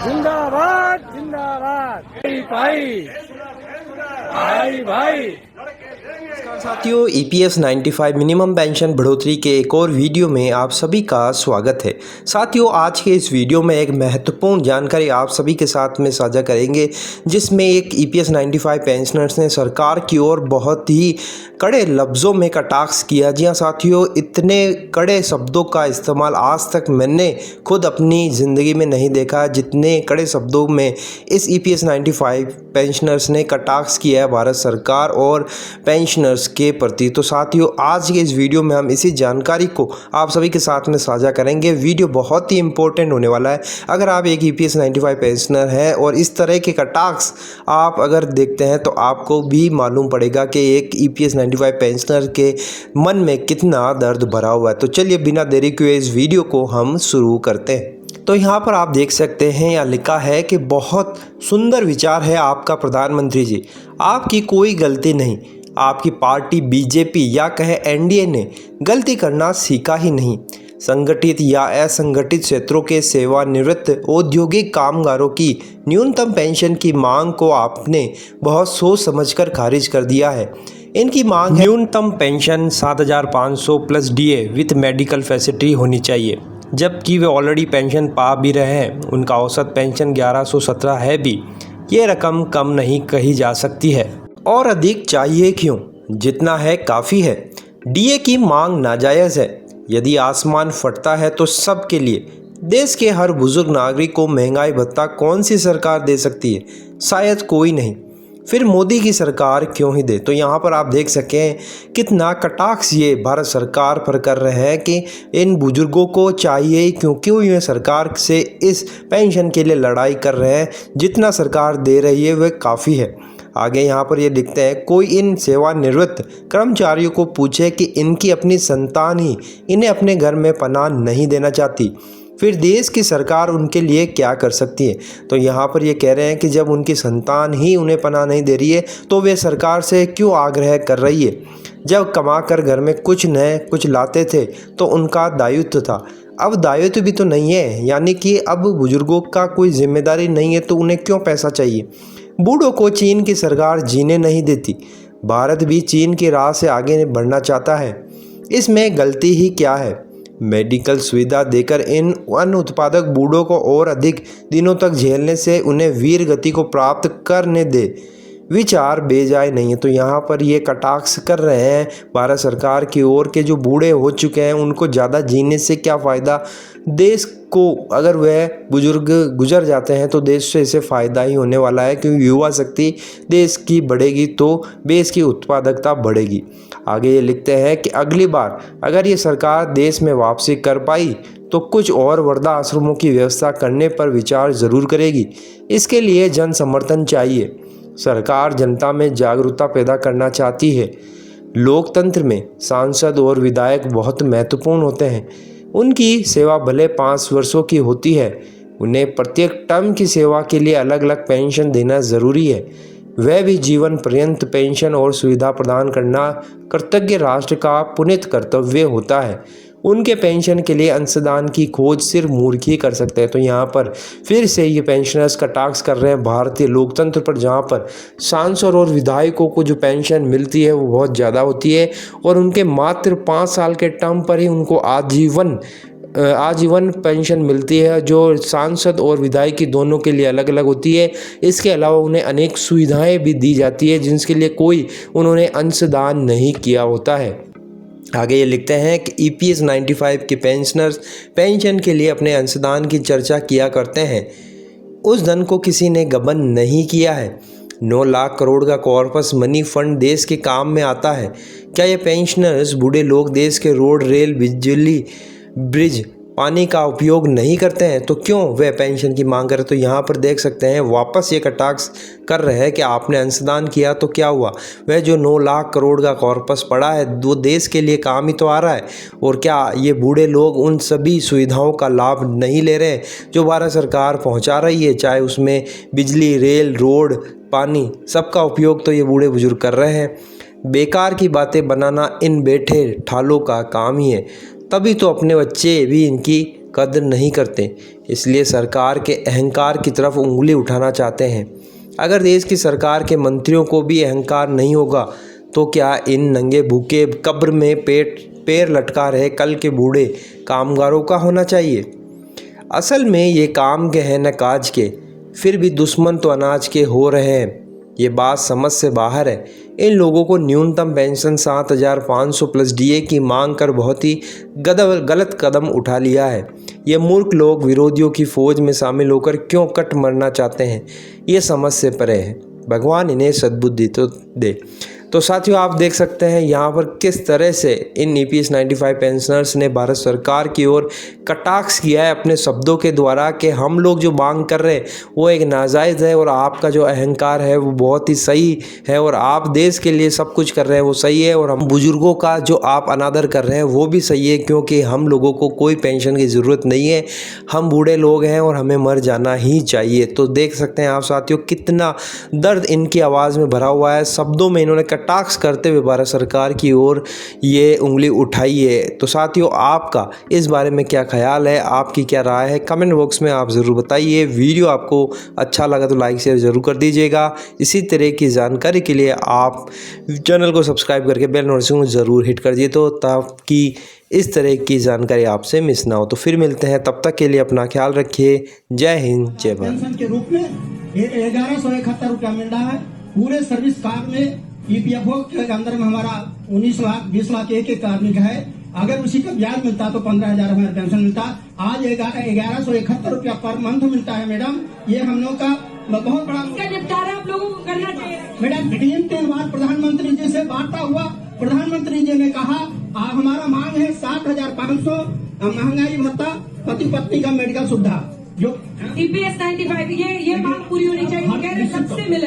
जिंदाबाद जिंदाबाद भाई भाई भाई। साथियों, ईपीएस 95 मिनिमम पेंशन बढ़ोतरी के एक और वीडियो में आप सभी का स्वागत है। साथियों, आज के इस वीडियो में एक महत्वपूर्ण जानकारी आप सभी के साथ में साझा करेंगे, जिसमें एक ईपीएस 95 पेंशनर्स ने सरकार की ओर बहुत ही कड़े लफ्ज़ों में कटाक्ष किया। जी हाँ साथियों, इतने कड़े शब्दों का इस्तेमाल आज तक मैंने खुद अपनी ज़िंदगी में नहीं देखा, जितने कड़े शब्दों में इस ईपीएस 95 पेंशनर्स ने कटाक्ष किया है भारत सरकार और पेंशनर्स के प्रति। तो साथियों, आज के इस वीडियो में हम इसी जानकारी को आप सभी के साथ में साझा करेंगे। वीडियो बहुत ही इंपॉर्टेंट होने वाला है। अगर आप एक ईपीएस 95 पेंशनर हैं और इस तरह के कटाक्ष आप अगर देखते हैं तो आपको भी मालूम पड़ेगा कि एक ईपीएस 95 पेंशनर के मन में कितना दर्द भरा हुआ है। तो चलिए बिना देरी किए इस वीडियो को हम शुरू करते हैं। तो यहाँ पर आप देख सकते हैं, यहाँ लिखा है कि बहुत सुंदर विचार है आपका प्रधानमंत्री जी, आपकी कोई गलती नहीं। आपकी पार्टी बीजेपी या कहे एनडीए ने गलती करना सीखा ही नहीं। संगठित या असंगठित क्षेत्रों के सेवानिवृत्त औद्योगिक कामगारों की न्यूनतम पेंशन की मांग को आपने बहुत सोच समझकर खारिज कर दिया है। इनकी मांग है न्यूनतम pension 7,500 plus DA with medical facility होनी चाहिए, जबकि वे ऑलरेडी पेंशन पा भी रहे हैं। उनका औसत पेंशन 1117 है भी। ये रकम कम नहीं कही जा सकती है। और अधिक चाहिए क्यों, जितना है काफ़ी है। डीए की मांग नाजायज़ है। यदि आसमान फटता है तो सबके लिए। देश के हर बुजुर्ग नागरिक को महंगाई भत्ता कौन सी सरकार दे सकती है? शायद कोई नहीं। फिर मोदी की सरकार क्यों ही दे? तो यहाँ पर आप देख सकें कितना कटाक्ष ये भारत सरकार पर कर रहे हैं कि इन बुजुर्गों को चाहिए क्यों ये सरकार से इस पेंशन के लिए लड़ाई कर रहे हैं। जितना सरकार दे रही है वह काफ़ी है। आगे यहाँ पर ये लिखते हैं, कोई इन सेवानिवृत्त कर्मचारियों को पूछे कि इनकी अपनी संतान ही इन्हें अपने घर में पनाह नहीं देना चाहती, फिर देश की सरकार उनके लिए क्या कर सकती है? तो यहाँ पर ये कह रहे हैं कि जब उनकी संतान ही उन्हें पनाह नहीं दे रही है तो वे सरकार से क्यों आग्रह कर रही है? जब कमा कर घर में कुछ न कुछ लाते थे तो उनका दायित्व था, अब दायित्व भी तो नहीं है। यानी कि अब बुजुर्गों का कोई जिम्मेदारी नहीं है तो उन्हें क्यों पैसा चाहिए? बूढ़ों को चीन की सरकार जीने नहीं देती। भारत भी चीन की राह से आगे बढ़ना चाहता है। इसमें गलती ही क्या है? मेडिकल सुविधा देकर इन अन्न उत्पादक बूढ़ों को और अधिक दिनों तक झेलने से उन्हें वीर गति को प्राप्त करने दे। विचार बेजाय नहीं है। तो यहाँ पर ये कटाक्ष कर रहे हैं भारत सरकार की ओर के जो बूढ़े हो चुके हैं उनको ज़्यादा जीने से क्या फ़ायदा? देश को अगर वह बुजुर्ग गुजर जाते हैं तो देश से इसे फ़ायदा ही होने वाला है, क्योंकि युवा शक्ति देश की बढ़ेगी तो देश की उत्पादकता बढ़ेगी। आगे ये लिखते हैं कि अगली बार अगर ये सरकार देश में वापसी कर पाई तो कुछ और वृद्धा आश्रमों की व्यवस्था करने पर विचार ज़रूर करेगी। इसके लिए जन समर्थन चाहिए। सरकार जनता में जागरूकता पैदा करना चाहती है। लोकतंत्र में सांसद और विधायक बहुत महत्वपूर्ण होते हैं। उनकी सेवा भले 5 वर्षों की होती है, उन्हें प्रत्येक टर्म की सेवा के लिए अलग अलग पेंशन देना ज़रूरी है। वह भी जीवन पर्यंत पेंशन और सुविधा प्रदान करना कृतज्ञ राष्ट्र का पुनीत कर्तव्य होता है। उनके पेंशन के लिए अंशदान की खोज सिर्फ मूर्ख ही कर सकते हैं। तो यहाँ पर फिर से ये पेंशनर्स कटाक्ष कर रहे हैं भारतीय लोकतंत्र पर, जहाँ पर सांसद और विधायकों को जो पेंशन मिलती है वो बहुत ज़्यादा होती है और उनके मात्र 5 साल के टर्म पर ही उनको आजीवन पेंशन मिलती है, जो सांसद और विधायक की दोनों के लिए अलग अलग होती है। इसके अलावा उन्हें अनेक सुविधाएं भी दी जाती है जिनके लिए कोई उन्होंने अंशदान नहीं किया होता है। आगे ये लिखते हैं कि ईपीएस 95 के पेंशनर्स पेंशन के लिए अपने अंशदान की चर्चा किया करते हैं। उस धन को किसी ने गबन नहीं किया है। 9 लाख करोड़ का कॉर्पस मनी फंड देश के काम में आता है। क्या ये पेंशनर्स बूढ़े लोग देश के रोड, रेल, बिजली, ब्रिज, पानी का उपयोग नहीं करते हैं तो क्यों वे पेंशन की मांग करें? तो यहाँ पर देख सकते हैं वापस ये कटाक्ष कर रहे हैं कि आपने अंशदान किया तो क्या हुआ? वह जो 9 लाख करोड़ का कॉर्पस पड़ा है वो देश के लिए काम ही तो आ रहा है। और क्या ये बूढ़े लोग उन सभी सुविधाओं का लाभ नहीं ले रहे हैं जो भारत सरकार पहुँचा रही है? चाहे उसमें बिजली, रेल, रोड, पानी, सबका उपयोग तो ये बूढ़े बुजुर्ग कर रहे हैं। बेकार की बातें बनाना इन बैठे ठालों का काम ही है। तभी तो अपने बच्चे भी इनकी कदर नहीं करते, इसलिए सरकार के अहंकार की तरफ उंगली उठाना चाहते हैं। अगर देश की सरकार के मंत्रियों को भी अहंकार नहीं होगा तो क्या इन नंगे भूखे कब्र में पैर लटका रहे कल के बूढ़े कामगारों का होना चाहिए? असल में ये काम के हैं न काज के, फिर भी दुश्मन तो अनाज के हो रहे हैं। ये बात समझ से बाहर है। इन लोगों को न्यूनतम पेंशन 7,500 प्लस डीए की मांग कर बहुत ही गलत कदम उठा लिया है। ये मूर्ख लोग विरोधियों की फौज में शामिल होकर क्यों कट मरना चाहते हैं, ये समझ से परे है। भगवान इन्हें सद्बुद्धि तो दे। तो साथियों, आप देख सकते हैं यहाँ पर किस तरह से इन EPS 95 पेंशनर्स ने भारत सरकार की ओर कटाक्ष किया है अपने शब्दों के द्वारा कि हम लोग जो मांग कर रहे हैं वो एक नाजायज़ है और आपका जो अहंकार है वो बहुत ही सही है और आप देश के लिए सब कुछ कर रहे हैं वो सही है, और हम बुजुर्गों का जो आप अनादर कर रहे हैं वो भी सही है, क्योंकि हम लोगों को कोई पेंशन की ज़रूरत नहीं है, हम बूढ़े लोग हैं और हमें मर जाना ही चाहिए। तो देख सकते हैं आप साथियों कितना दर्द इनकी आवाज़ में भरा हुआ है। शब्दों में इन्होंने कटाक्ष करते हुए भारत सरकार की ओर ये उंगली उठाई है। तो साथियों, आपका इस बारे में क्या ख्याल है, आपकी क्या राय है, कमेंट बॉक्स में आप ज़रूर बताइए। वीडियो आपको अच्छा लगा तो लाइक शेयर ज़रूर कर दीजिएगा। इसी तरह की जानकारी के लिए आप चैनल को सब्सक्राइब करके बेल नोटिफिकेशन ज़रूर हिट कर दिए तो ताकि इस तरह की जानकारी आपसे मिस ना हो। तो फिर मिलते हैं, तब तक के लिए अपना ख्याल रखिए। जय हिंद, जय भारत। पेंशन के रूप में 1171 रुपया मिल रहा है। पूरे सर्विस कार्ड में EPFO के अंदर में हमारा 19 लाख 20 लाख एक कार्मिक है। अगर उसी का ब्याज मिलता तो 15,000 हमारा पेंशन मिलता। आज 1171 रुपया पर मंथ मिलता है। मैडम, ये हम लोग का बहुत बड़ा निपटारा आप लोगों को करना चाहिए। मैडम, 3 बार प्रधानमंत्री जी से वार्ता हुआ। प्रधानमंत्री जी ने कहा हमारा मांग है 60,500 महंगाई भत्ता, पति पत्नी का मेडिकल सुविधा जो EPS 95 ये मांग पूरी होनी चाहिए। सबसे मिले।